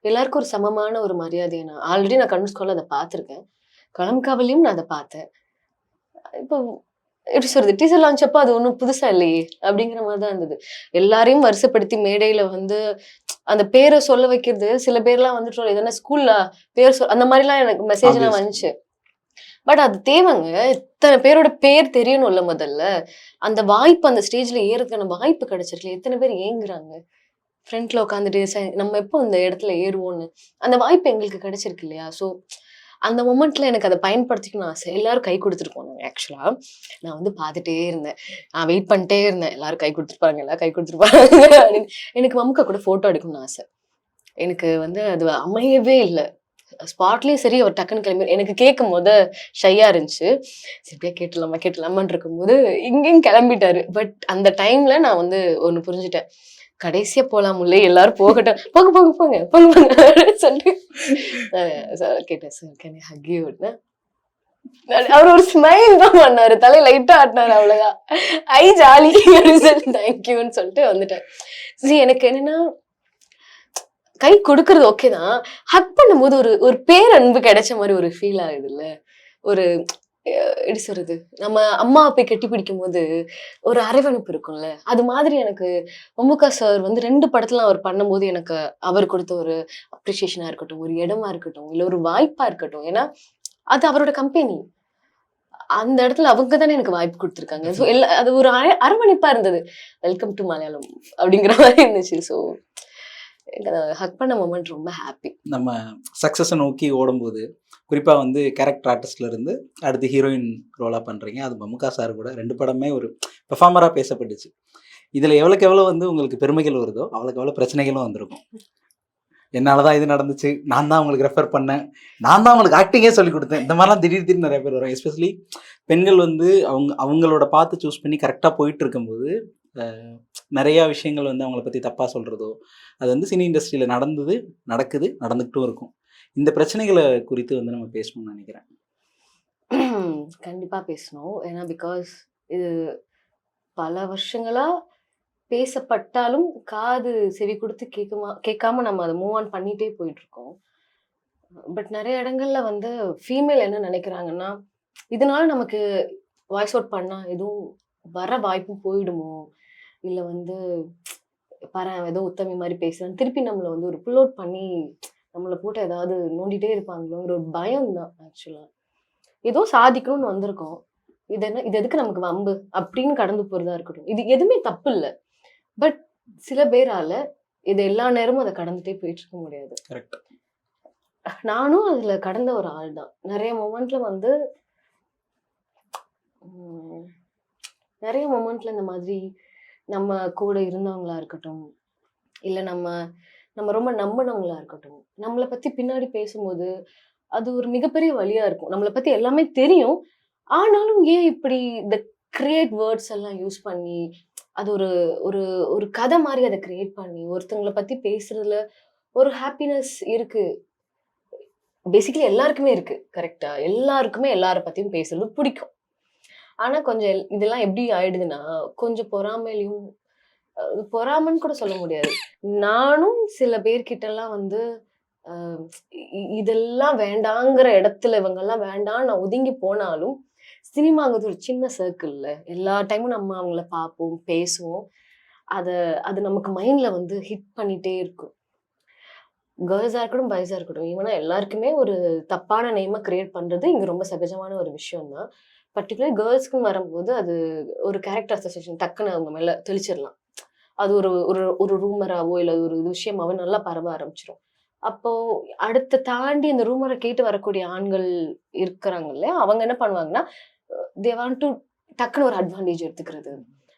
எல்லாருக்கும் ஒரு சமமான ஒரு மரியாதையை நான் ஆல்ரெடி கன்வென்ஸ் ஸ்கூல்ல அதை பார்த்துருக்கேன். களம்காவலையும் நான் அதை பார்த்தேன். இப்போ எப்படி சொல்றது, டீசர் லான்ச் அப்போ அது ஒன்றும் புதுசா இல்லையே அப்படிங்கிற மாதிரி தான் இருந்தது. எல்லாரையும் வரிசைப்படுத்தி மேடையில வந்து அந்த பேரை சொல்ல வைக்கிறது, சில பேர்லாம் வந்துட்டு எதனா ஸ்கூல்ல பேர் அந்த மாதிரிலாம் எனக்கு மெசேஜ் எல்லாம் வந்துச்சு. பட் அது தேவைங்க. இத்தனை பேரோட பேர் தெரியணும்ல முதல்ல. அந்த வாய்ப்பு அந்த ஸ்டேஜ்ல ஏறதுக்கான வாய்ப்பு கிடைச்சிருக்கல. எத்தனை பேர் ஏங்குறாங்க ஃப்ரண்ட்ல உட்காந்துட்டு, நம்ம எப்போ இந்த இடத்துல ஏறுவோம்னு. அந்த வாய்ப்பு எங்களுக்கு கிடைச்சிருக்கு இல்லையா? ஸோ அந்த மொமெண்ட்ல எனக்கு அதை பயன்படுத்திக்கணும் ஆசை. எல்லாரும் கை கொடுத்துருக்கோம். ஆக்சுவலா நான் வந்து பார்த்துட்டே இருந்தேன். நான் வெயிட் பண்ணிட்டே இருந்தேன். எல்லாரும் கை கொடுத்துருப்பாங்க, எல்லாரும் கை கொடுத்துருப்பாங்க அப்படின்னு. எனக்கு மம்முக்கா கூட போட்டோ எடுக்கணும்னு ஆசை. எனக்கு வந்து அது அமையவே இல்லை. ஸ்பாட்லயும் சரி, அவர் டக்குன்னு கிளம்பி, எனக்கு கேட்கும் போது ஷையா இருந்துச்சு. சரியா கேட்டலாமான்னு இருக்கும்போது இங்கேயும் கிளம்பிட்டாரு. பட் அந்த டைம்ல நான் வந்து ஒண்ணு புரிஞ்சுட்டேன். கடைசியா போலாம் முல்லை, எல்லாரும் போகட்டும், போங்க போங்க போங்க போங்க போங்க அப்படின்னு சொல்லிட்டு கேட்டேன். Sir can I hug you? அவர் ஒரு ஸ்மைல் தான் பண்ணாரு, தலை லைட்டா ஆட்டினாரு, அவ்வளவுதான். ஐ ஜாலி அப்படின்னு சொல்லி தேங்க்யூன்னு சொல்லிட்டு வந்துட்டேன். சரி, எனக்கு என்னன்னா கை கொடுக்கறது ஓகே தான், ஹக் பண்ணும்போது ஒரு ஒரு பேரன்பு கிடைச்ச மாதிரி ஒரு ஃபீல் ஆகுது இல்ல. ஒரு எப்படி சொல்றது, நம்ம அம்மா போய் கட்டி பிடிக்கும் போது ஒரு அரவணைப்பு இருக்கும்ல, அது மாதிரி எனக்கு மம்முக்கா சார் வந்து 2 படத்துல அவர் பண்ணும்போது எனக்கு அவர் கொடுத்த ஒரு அப்ரிசியேஷனா இருக்கட்டும், ஒரு இடமா இருக்கட்டும், இல்ல ஒரு வாய்ப்பா இருக்கட்டும். ஏன்னா அது அவரோட கம்பெனி. அந்த இடத்துல அவங்க தானே எனக்கு வாய்ப்பு கொடுத்துருக்காங்க. ஸோ அது ஒரு அரவணைப்பா இருந்தது. வெல்கம் டு மலையாளம் அப்படிங்கிற மாதிரி இருந்துச்சு. ஸோ ஹக் பண்ண மொமெண்ட் ரொம்ப ஹாப்பி. நம்ம சக்ஸஸை நோக்கி ஓடும்போது, குறிப்பாக வந்து கேரக்டர் ஆர்டிஸ்ட்ல இருந்து அடுத்து ஹீரோயின் ரோலாக பண்ணுறீங்க. அது மம்முக்கா சார் கூட 2 படமே ஒரு பெர்ஃபார்மராக பேசப்பட்டுச்சு. இதில் எவ்வளோக்கு எவ்வளோ வந்து உங்களுக்கு பெருமைகள் வருதோ, அவ்வளோக்கு எவ்வளோ பிரச்சனைகளும் வந்திருக்கும். என்னால் தான் இது நடந்துச்சு, நான் தான் உங்களுக்கு ரெஃபர் பண்ணேன், நான் தான் உங்களுக்கு ஆக்டிங்கே சொல்லி கொடுத்தேன், இந்த மாதிரிலாம் திடீர்னு நிறைய பேர் வரும். எஸ்பெஷலி பெண்கள் வந்து அவங்களோட பார்த்து சூஸ் பண்ணி கரெக்டாக போயிட்டு இருக்கும்போது நிறையா விஷயங்கள் வந்து அவங்கள பற்றி தப்பாக சொல்கிறதோ, அது வந்து சினி இண்டஸ்ட்ரியில் நடக்குது, நடந்துக்கிட்டும் இருக்கும். இந்த பிரச்சனைகளை குறித்து வந்து நம்ம பேசணும்னு நினைக்கிறேன். கண்டிப்பாக பேசணும். ஏன்னா பிகாஸ் இது பல வருஷங்களா பேசப்பட்டாலும் காது செவி கொடுத்து கேட்காம நம்ம அதை மூவ் ஆன் பண்ணிகிட்டே போயிட்டுருக்கோம். பட் நிறைய இடங்கள்ல வந்து ஃபீமேல் என்ன நினைக்கிறாங்கன்னா, இதனால நமக்கு வாய்ஸ் அவுட் பண்ணால் எதுவும் வர வாய்ப்பும் போயிடுமோ, இல்லை வந்து பாரேன் ஏதோ உத்தமி மாதிரி பேசுறேன் திருப்பி நம்மளை வந்து ஒரு புல் அவுட் பண்ணி நம்மளை போட்டு ஏதாவது நோண்டிட்டே இருப்பாங்களோங்கிற ஒரு பயம் தான் ஆக்சுவலாக. ஏதோ சாதிக்கணும்னு வந்திருக்கோம், இது எதுக்கு நமக்கு வம்பு அப்படின்னு கடந்து போறதா இருக்கட்டும். இது எதுவுமே தப்பு இல்லை. பட் சில பேரால இது எல்லா நேரமும் அதை கடந்துட்டே போயிட்டு இருக்க முடியாது. கரெக்ட். நானும் அதுல கடந்த ஒரு ஆள் தான். நிறைய மொமெண்ட்ல வந்து நிறைய மொமெண்ட்ல இந்த மாதிரி நம்ம கூட இருந்தவங்களா இருக்கட்டும், இல்ல நம்ம நம்ம ரொம்ப நம்பினவங்களா இருக்கட்டும், நம்மளை பத்தி பின்னாடி பேசும்போது அது ஒரு மிகப்பெரிய வழியா இருக்கும். நம்மளை பத்தி எல்லாமே தெரியும், ஆனாலும் ஏன் இப்படி இந்த கிரியேட் வேர்ட்ஸ் எல்லாம் யூஸ் பண்ணி அது ஒரு ஒரு ஒரு கதை மாதிரி அதை கிரியேட் பண்ணி ஒருத்தவங்களை பத்தி பேசுறதுல ஒரு ஹாப்பினஸ் இருக்கு. பேசிக்கலி எல்லாருக்குமே இருக்கு, கரெக்டா? எல்லாருக்குமே எல்லார பத்தியும் பேசுறது பிடிக்கும். ஆனா கொஞ்சம் இதெல்லாம் எப்படி ஆயிடுதுன்னா, கொஞ்சம் பொறாமையிலையும் பொறாமைன்னு கூட சொல்ல முடியாது. நானும் சில பேர்கிட்ட எல்லாம் வந்து இதெல்லாம் வேண்டாங்கிற இடத்துல இவங்கெல்லாம் வேண்டாம் நான் ஒதுங்கி போனாலும், சினிமாங்கிறது ஒரு சின்ன சர்க்கிள்ல எல்லா டைமும் நம்ம அவங்கள பார்ப்போம், பேசுவோம். அது நமக்கு மைண்ட்ல வந்து ஹிட் பண்ணிட்டே இருக்கும். கேர்ள்ஸா இருக்கட்டும், பாய்ஸா இருக்கட்டும், ஈவனா எல்லாருக்குமே ஒரு தப்பான நேமை கிரியேட் பண்றது இங்க ரொம்ப சகஜமான ஒரு விஷயம் தான். பர்டிகுலர் கேர்ள்ஸ்க்குன்னு வரும்போது அது ஒரு கேரக்டர் அசோசியேஷன் டக்குன்னு அவங்க மேல தெளிச்சிடலாம். அது ஒரு ஒரு ஒரு ரூமராவோ இல்லை ஒரு விஷயமாவோ நல்லா பரவ ஆரம்பிச்சிடும். அப்போ அடுத்த தாண்டி இந்த ரூமரை கேட்டு வரக்கூடிய ஆண்கள் இருக்கிறாங்க இல்லையா, அவங்க என்ன பண்ணுவாங்கன்னா தே வாண்ட் டு டக்குன்னு ஒரு அட்வான்டேஜ் எடுத்துக்கிறது,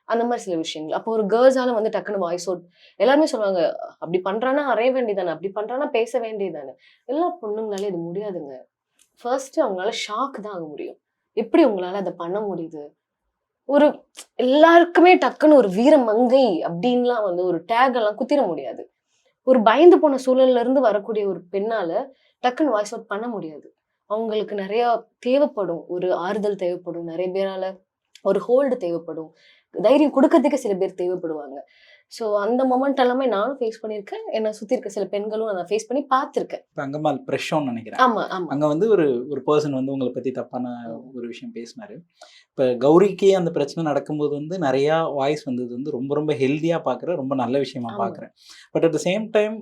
அந்த மாதிரி சில விஷயங்கள். அப்போ ஒரு கேர்ள்ஸால வந்து டக்குன்னு வாய்ஸ் அவுட் எல்லாருமே சொல்லுவாங்க, அப்படி பண்றானா அறைய வேண்டியதானே, அப்படி பண்றானா பேச வேண்டியதானே. எல்லா பொண்ணுங்களால இது முடியாதுங்க. ஃபர்ஸ்ட் அவங்களால ஷாக் தான் ஆக முடியும். எப்படி உங்களால அதை பண்ண முடியுது? ஒரு எல்லாருக்குமே டக்குன்னு ஒரு வீர மங்கை அப்படின்லாம் வந்து ஒரு டேக் எல்லாம் குத்திர முடியாது. ஒரு பயந்து போன சூழல்ல இருந்து வரக்கூடிய ஒரு பெண்ணால டக்குன்னு வாய்ஸ் அவுட் பண்ண முடியாது. அவங்களுக்கு நிறைய தேவைப்படும், ஒரு ஆறுதல் தேவைப்படும், நிறைய பேரால ஒரு ஹோல்டு தேவைப்படும், தைரியம் கொடுக்கறதுக்கு சில பேர் தேவைப்படுவாங்க. ஸோ அந்த மொமெண்ட் எல்லாமே நானும் ஃபேஸ் பண்ணியிருக்கேன். என்னை சுற்றி இருக்க சில பெண்களும் அதை ஃபேஸ் பண்ணி பார்த்துருக்கேன். இப்போ அங்கம்மாள் ப்ரெஷ்ஷோன்னு நினைக்கிறேன். ஆமா ஆமா. அங்கே வந்து ஒரு பர்சன் வந்து உங்களை பற்றி தப்பான ஒரு விஷயம் பேசினாரு. இப்போ கௌரிக்கே அந்த பிரச்சனை நடக்கும்போது வந்து நிறையா வாய்ஸ் வந்தது வந்து ரொம்ப ரொம்ப ஹெல்த்தியாக பார்க்குறேன், ரொம்ப நல்ல விஷயமா பார்க்குறேன். But at the same time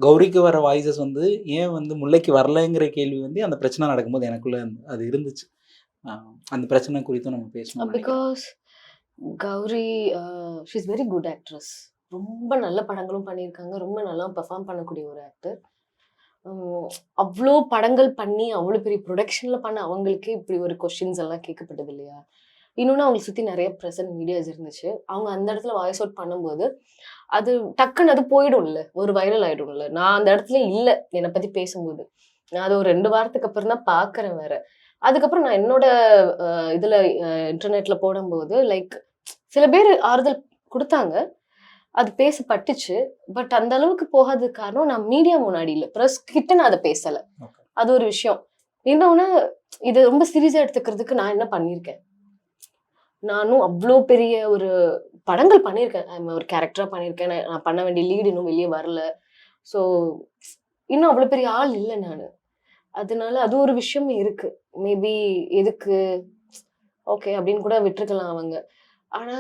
கௌரிக்கு வர வாய்ஸஸ் வந்து ஏன் வந்து முல்லைக்கு வரலைங்கிற கேள்வி வந்து அந்த பிரச்சனை நடக்கும்போது எனக்குள்ள அது இருந்துச்சு. அந்த பிரச்சனை குறித்தும் நம்ம பேசணும். Because Gauri she is very good actress. ரொம்ப நல்ல படங்களும் பண்ணியிருக்காங்க, ரொம்ப நல்லா பெர்ஃபார்ம் பண்ணக்கூடிய ஒரு ஆக்டர். அவ்வளோ படங்கள் பண்ணி அவ்வளோ பெரிய ப்ரொடக்ஷனில் பண்ண அவங்களுக்கே இப்படி ஒரு கொஸ்டின்ஸ் எல்லாம் கேட்கப்பட்டது இல்லையா? இன்னொன்று அவங்களுக்கு சுற்றி நிறைய ப்ரெசன்ட் மீடியாஸ் இருந்துச்சு. அவங்க அந்த இடத்துல வாய்ஸ் அவுட் பண்ணும்போது அது டக்குன்னு அது போயிடும்ல, ஒரு வைரல் ஆயிடும்ல. நான் அந்த இடத்துல இல்லை என்னை பற்றி பேசும்போது. நான் அது ஒரு 2 வாரத்துக்கு அப்புறம் தான் பார்க்குறேன் வேற. அதுக்கப்புறம் நான் என்னோட இதில் இன்டர்நெட்டில் போடும்போது லைக் சில பேர் ஆறுதல் கொடுத்தாங்க, அது பேசப்பட்டுச்சு. பட் அந்த அளவுக்கு போகாததுக்கு காரணம் நான் மீடியா முன்னாடி இல்லை, ப்ரெஸ் கிட்ட நான் அதை பேசலை. அது ஒரு விஷயம். இன்னொன்று, இதை ரொம்ப சீரியஸாக எடுத்துக்கிறதுக்கு நான் என்ன பண்ணியிருக்கேன், நானும் அவ்வளோ பெரிய ஒரு படங்கள் பண்ணியிருக்கேன், ஒரு கேரக்டராக பண்ணியிருக்கேன். நான் பண்ண வேண்டிய லீடு இன்னும் வெளியே வரல. ஸோ இன்னும் அவ்வளோ பெரிய ஆள் இல்லை நான். அதனால அது ஒரு விஷயம் இருக்கு. மேபி எதுக்கு ஓகே அப்படின்னு கூட விட்டுருக்கலாம் அவங்க. ஆனா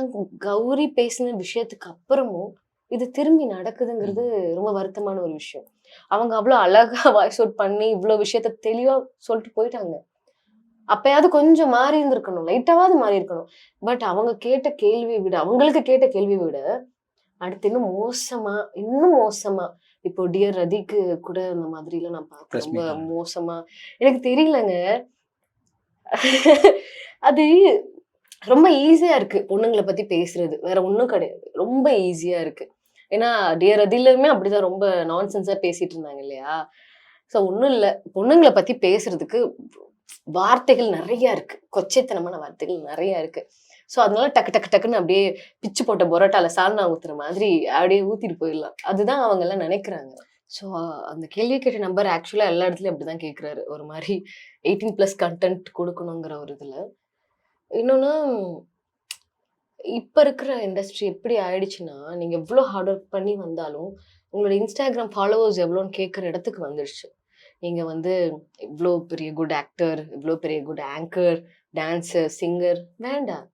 கௌரி பேசின விஷயத்துக்கு அப்புறமும் இது திரும்பி நடக்குதுங்கிறது ரொம்ப வருத்தமான ஒரு விஷயம். அவங்க அவ்வளோ அழகா வாய்ஸ் அவுட் பண்ணி இவ்வளோ விஷயத்த தெளிவா சொல்லிட்டு போயிட்டாங்க. அப்பயாவது கொஞ்சம் மாறி இருந்திருக்கணும், லைட்டாவது மாறி இருக்கணும். பட் அவங்க கேட்ட கேள்வியை விட, அவங்களுக்கு கேட்ட கேள்வியை விட அடுத்து இன்னும் மோசமா இப்போ டியர் ரதிக்கு கூட அந்த மாதிரி எல்லாம் நான் பார்த்தேன். ரொம்ப மோசமா எனக்கு தெரியலங்க. அது ரொம்ப ஈஸியா இருக்கு பொண்ணுங்களை பத்தி பேசுறது, வேற ஒண்ணும் கிடையாது. ரொம்ப ஈஸியா இருக்கு. ஏன்னா டியர் ரதிலுமே அப்படிதான் ரொம்ப நான்சென்ஸா பேசிட்டு இருந்தாங்க இல்லையா? ஸோ ஒன்றும் இல்லை, பொண்ணுங்களை பத்தி பேசுறதுக்கு வார்த்தைகள் நிறைய இருக்கு, கொச்சைத்தனமான வார்த்தைகள் நிறைய இருக்கு. ஸோ அதனால டக்கு டக்கு டக்குன்னு அப்படியே பிச்சு போட்ட பொரோட்டால சால்னா ஊத்துற மாதிரி அப்படியே ஊத்திட்டு போயிடலாம், அதுதான் அவங்க எல்லாம் நினைக்கிறாங்க. ஸோ அந்த கேள்வி கேட்ட நம்பர் ஆக்சுவலா எல்லா இடத்துலயும் அப்படிதான் கேட்கிறாரு, ஒரு மாதிரி 18+ கண்டென்ட் கொடுக்கணுங்கிற ஒரு இதுல. இன்னொன்னு, இப்ப இருக்கிற இண்டஸ்ட்ரி எப்படி ஆயிடுச்சுன்னா, நீங்க எவ்வளவு ஹார்ட் ஒர்க் பண்ணி வந்தாலும் உங்களோட இன்ஸ்டாகிராம் ஃபாலோவர்ஸ் எவ்வளோன்னு கேட்குற இடத்துக்கு வந்துடுச்சு. நீங்க வந்து இவ்வளோ பெரிய குட் ஆக்டர், இவ்வளோ பெரிய குட் ஆங்கர், டான்ஸர், சிங்கர் வேண்டாம்.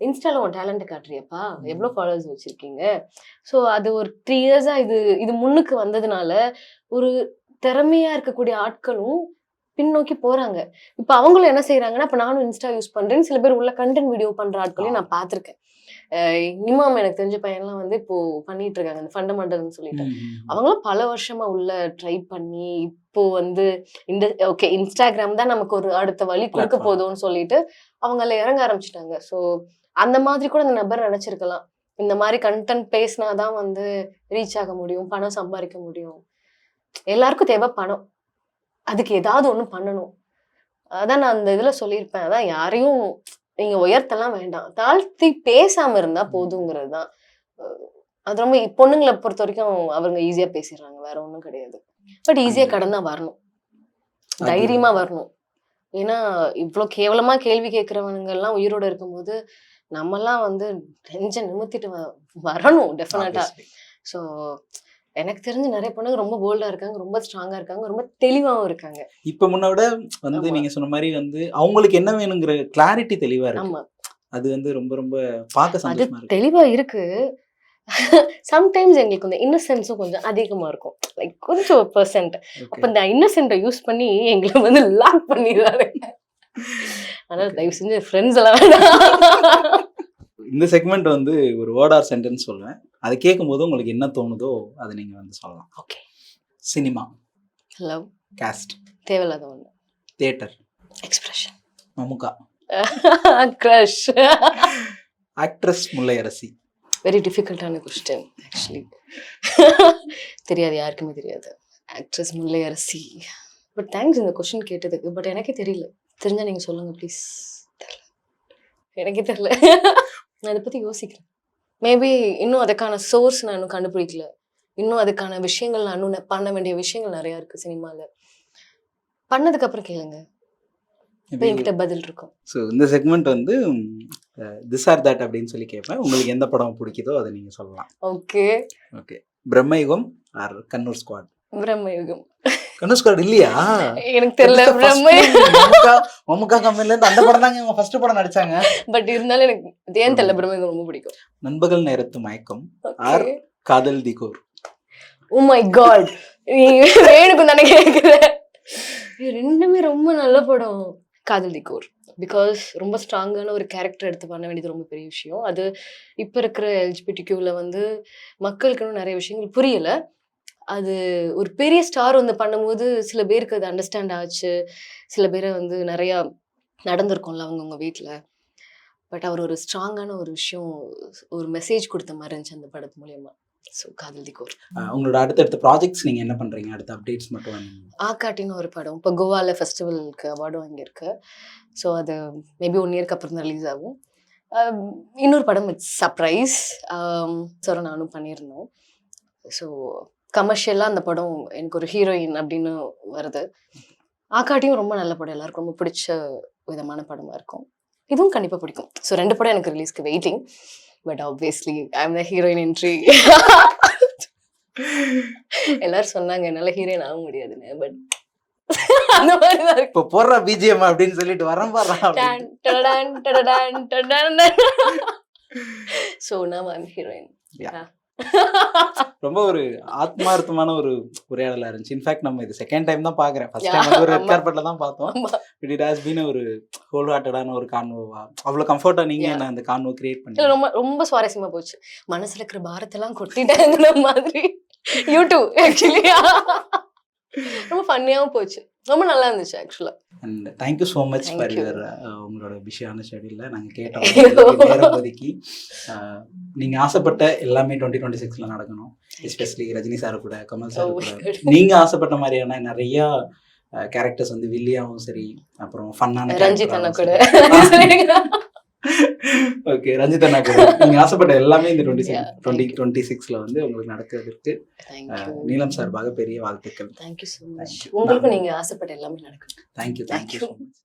இன்ஸ்டால உன் டேலண்ட்டை காட்டுறியப்பா, எவ்வளோ ஃபாலோவர்ஸ் வச்சிருக்கீங்க. ஸோ அது ஒரு 3 இயர்ஸா இது முன்னுக்கு வந்ததுனால ஒரு திறமையா இருக்கக்கூடிய ஆட்களும் பின்னோக்கி போறாங்க. இப்ப அவங்களும் என்ன செய்றாங்கன்னா, இப்ப நானும் இன்ஸ்டா யூஸ் பண்றேன். சில பேர் உள்ள கண்டென்ட் வீடியோ பண்ற ஆட்களையும் நான் பார்த்திருக்கேன். இமாம் எனக்கு தெரிஞ்ச பையன்லாம் வந்து இப்போ பண்ணிட்டு இருக்காங்க. இந்த ஃபண்டமெண்டல்னு சொல்லிட்டு. அவங்களும் பல வருஷமா உள்ள ட்ரை பண்ணி இப்போ வந்து இந்த ஓகே இன்ஸ்டாகிராம் தான் நமக்கு ஒரு அடுத்த வழி கொடுக்க Platform. போதும்னு சொல்லிட்டு அவங்க அதுல இறங்க ஆரம்பிச்சிட்டாங்க. ஸோ அந்த மாதிரி கூட அந்த நபர் நினைச்சிருக்கலாம். இந்த மாதிரி கண்டென்ட் பேசினாதான் வந்து ரீச் ஆக முடியும், பணம் சம்பாதிக்க முடியும். எல்லாருக்கும் தேவை பணம். அதுக்கு ஏதாவது ஒண்ணு பண்ணணும். அதான் நான் அந்த இதுல சொல்லியிருப்பேன். அதான் யாரையும் நீங்க உயர்த்தலாம் வேண்டாம். தாழ்த்தி பேசாம இருந்தா போதுங்கிறது தான். அது ரொம்ப பொண்ணுங்களை பொறுத்த வரைக்கும் அவங்க ஈஸியா பேசிடுறாங்க. வேற ஒண்ணும் கிடையாது. பட் ஈஸியா கடந்தா வரணும். தைரியமா வரணும். ஏன்னா இவ்வளவு கேவலமா கேள்வி கேட்கிறவனுங்க எல்லாம் உயிரோட இருக்கும்போது நம்மலாம் வந்து நெஞ்ச நிமித்திட்டு வரணும் டெஃபினட்டா. ஸோ எனக்கு தெரிஞ்சு நிறைய பொண்ணுங்க ரொம்ப போல்டா இருக்காங்க, ரொம்ப ஸ்ட்ராங்கா இருக்காங்க, ரொம்ப தெளிவாவும் இருக்காங்க. இப்ப முன்ன விட வந்து நீங்க சொன்ன மாதிரி வந்து அவங்களுக்கு என்ன வேணுங்கிற கிளாரிட்டி தெளிவா இருக்கு. ஆமா, அது வந்து ரொம்ப ரொம்ப பார்க்க அது சந்தோஷமா இருக்கு. தெளிவா இருக்கு. சம்டைம்ஸ் எங்களுக்கு இந்த இன்னசென்ஸும் கொஞ்சம் அதிகமா இருக்கும். லைக் கொஞ்சம் ஒரு பெர்சென்ட். அப்ப இந்த இன்னசென்ட்டை யூஸ் பண்ணி எங்களை வந்து லாக் பண்ணிடுறாரு. அதனால தயவு செஞ்சு ஃப்ரெண்ட்ஸ் எல்லாம் வேண்டாம். இந்த செக்மெண்ட் வந்து ஒரு வேர்ட் ஆர் சென்டென்ஸ் சொல்லுவேன். அதை கேட்கும்போது உங்களுக்கு என்ன தோணுதோ அதை நீங்க வந்து சொல்லலாம். ஓகே. சினிமா, லவ், காஸ்ட், தேவையில்லாத ஒண்ணு, theatre, expression, Mammukka, crush. Actress Mullaiyarasi. Very டிஃபிகல்ட்டான கொஸ்டின் ஆக்சுவலி. தெரியாது, யாருக்குமே தெரியாது. ஆக்ட்ரஸ் முல்லையரசி. பட் தேங்க்ஸ் இந்த கொஸ்டின் கேட்டதுக்கு. பட் எனக்கே தெரியல. தெரிஞ்சா நீங்க சொல்லுங்க ப்ளீஸ். தெரியல, எனக்கே தெரியல. நான் அதை பத்தி யோசிக்கிறேன். மேபி இன்னும் அதுக்கான சோர்ஸ் நான் இன்னும் கண்டுபிடிக்கல. இன்னும் அதுக்கான விஷயங்கள் நான் இன்னும் பண்ண வேண்டிய விஷயங்கள் நிறைய இருக்கு சினிமால. பண்ணதுக்கு அப்புறம் கேளுங்க, இப்ப என்கிட்ட பதில் இருக்கும். ஸோ இந்த செக்மெண்ட் வந்து திஸ் ஆர் தட் அப்படின்னு சொல்லி கேட்பேன். உங்களுக்கு எந்த படம் பிடிக்குதோ அதை நீங்க சொல்லலாம். Okay. Okay. Bramayugam or Kannur squad? Bramayugam. Kannur squad இல்லையா? எனக்கு தெரியல. மமுகா கம்பெனில இருந்து அந்த படம் தாங்க இவங்க ஃபர்ஸ்ட் படம் நடிச்சாங்க. பட் இருந்தாலும் எனக்கு ஏன் தெரியல, பிரம்மயுகம் ரொம்ப பிடிக்கும். நண்பகல் நேரத்து மயக்கம் ஆர் காதல் திகோர்? ஓ மை காட், வேணுக்கும் தானே கேட்குறேன். ரெண்டுமே ரொம்ப நல்ல படம். காதல் திகோர் பிகாஸ் ரொம்ப ஸ்ட்ராங்கான ஒரு கேரக்டர் எடுத்து பண்ண வேண்டியது ரொம்ப பெரிய விஷயம். அது இப்போ இருக்கிற எல்ஜிபிடிக்யூவில் வந்து மக்களுக்கு இன்னும் நிறைய விஷயங்கள் புரியலை. அது ஒரு பெரிய ஸ்டார் வந்து பண்ணும்போது சில பேருக்கு அது அண்டர்ஸ்டாண்ட் ஆச்சு. சில பேரை வந்து நிறையா நடந்திருக்கும்ல அவங்கவுங்க வீட்டில். பட் அவர் ஒரு ஸ்ட்ராங்கான ஒரு விஷயம், ஒரு மெசேஜ் கொடுத்த மாதிரி இருந்துச்சு அந்த படத்து மூலயமா. ஸோ காதல் திகோர். உங்களோட அடுத்தடுத்த ப்ராஜெக்ட்ஸ் நீங்கள் என்ன பண்ணுறீங்க? அடுத்த அப்டேட்ஸ் மட்டும். ஆக்காட்டின்னு ஒரு படம் இப்போ கோவாவில் ஃபெஸ்டிவலுக்கு அவார்டும் வாங்கியிருக்கு. ஸோ அது மேபி 1 இயர்க்கு அப்புறம் தான் ரிலீஸ் ஆகும். இன்னொரு படம் இட்ஸ் சர்ப்ரைஸ். சார் நானும் பண்ணியிருந்தோம். ஸோ கமர்ஷியலாக அந்த படம் எனக்கு ஒரு ஹீரோயின் அப்படின்னு வருது. ஆக்காட்டியும் ரொம்ப நல்ல படம், எல்லாருக்கும் ரொம்ப பிடிச்ச விதமான படமாக இருக்கும். இதுவும் கண்டிப்பாக பிடிக்கும். ஸோ 2 படம் எனக்கு ரிலீஸ்க்கு waiting. But obviously I am the heroine entry. எல்லாரும் சொன்னாங்க என்னால் ஹீரோயின் ஆக முடியாதுன்னு. பட் அந்த மாதிரி தான் இப்போ போடுற பிஜிஎம் அப்படின்னு சொல்லிட்டு வரேன் பாரு. ஸோ நான் ஐம் ஹீரோயின். ரொம்ப ஒரு ஆத்மார்த்தமான ஒரு உரையாடலா இருந்துச்சு. இன்ஃபேக்ட் நம்ம இது செகண்ட் டைம் தான் பாக்குறேன். ஃபர்ஸ்ட் டைம் வந்து ஒரு ரெட் கார்பெட்ல தான் பார்த்தோம். பட் இட் ஹஸ் பீன் ஒரு ஹோல் ஹார்ட்டடான ஒரு கான்வோவா. அவ்வளவு கம்ஃபர்ட்டா நீங்க அந்த கான்வோ கிரியேட் பண்ணி ரொம்ப ரொம்ப சுவாரஸ்யமா போச்சு. மனசுல இருக்கிற பாரத்தெல்லாம் கொட்டிட்டாங்கிற மாதிரி. யூடியூப் ஆக்சுவலி ரொம்ப ஃபன்னியாவும் போச்சு. ரொம்ப நல்லா இருந்துச்சு ஆக்சுவலா. And thank you so much for your உங்களோட பிஸியான ஷெடியூலில் நாங்கள் கேட்டோம் நேரம் ஒதுக்கி. நீங்கள் ஆசைப்பட்ட எல்லாமே 2026 நடக்கணும். எஸ்பெஷலி ரஜினி சார் கூட, கமல் சார் கூட நீங்கள் ஆசைப்பட்ட மாதிரியான நிறையா கேரக்டர்ஸ் வந்து வில்லியாவும் சரி, அப்புறம் ஃபன்னான ரஞ்சித் அண்ணா கூட. ஓகே, ரஞ்சித் அண்ணா கூட நீங்கள் ஆசைப்பட்ட எல்லாமே இந்த 2026 வந்து உங்களுக்கு நடக்கிறதுக்கு நீலம் சார்பாக பெரிய வாழ்த்துக்கள். Thank you so much. உங்களுக்கு நீங்கள் ஆசைப்பட்ட எல்லாமே நடக்கும். Thank you so much.